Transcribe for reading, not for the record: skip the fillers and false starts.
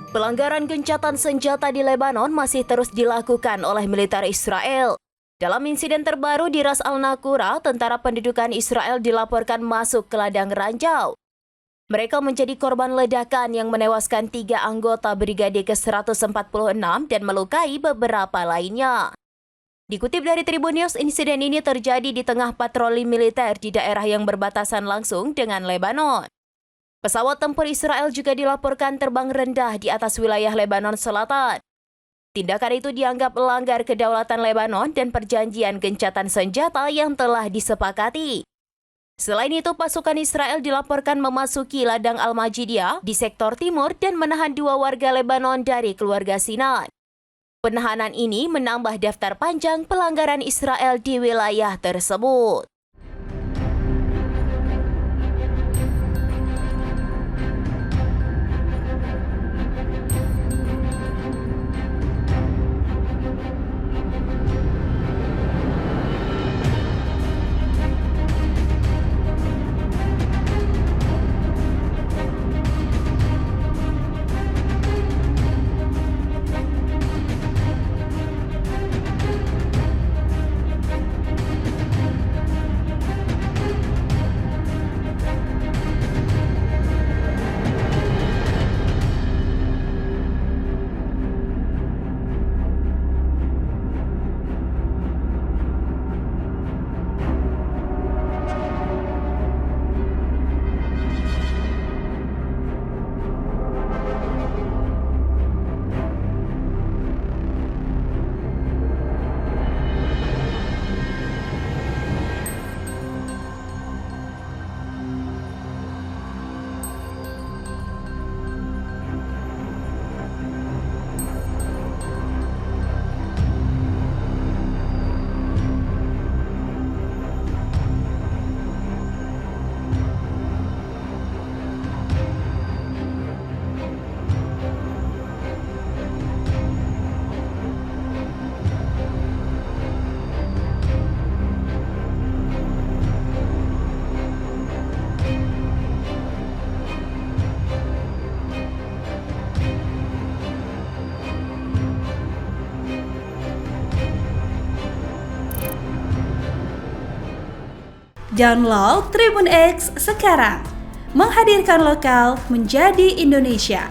Pelanggaran gencatan senjata di Lebanon masih terus dilakukan oleh militer Israel. Dalam insiden terbaru di Ras Al-Naqura, tentara pendudukan Israel dilaporkan masuk ke ladang ranjau. Mereka menjadi korban ledakan yang menewaskan 3 anggota Brigade ke-146 dan melukai beberapa lainnya. Dikutip dari Tribun News, insiden ini terjadi di tengah patroli militer di daerah yang berbatasan langsung dengan Lebanon. Pesawat tempur Israel juga dilaporkan terbang rendah di atas wilayah Lebanon Selatan. Tindakan itu dianggap melanggar kedaulatan Lebanon dan perjanjian gencatan senjata yang telah disepakati. Selain itu, pasukan Israel dilaporkan memasuki ladang Al-Majidiyah di sektor timur dan menahan 2 warga Lebanon dari keluarga Sinan. Penahanan ini menambah daftar panjang pelanggaran Israel di wilayah tersebut. Download Tribun X sekarang, menghadirkan lokal menjadi Indonesia.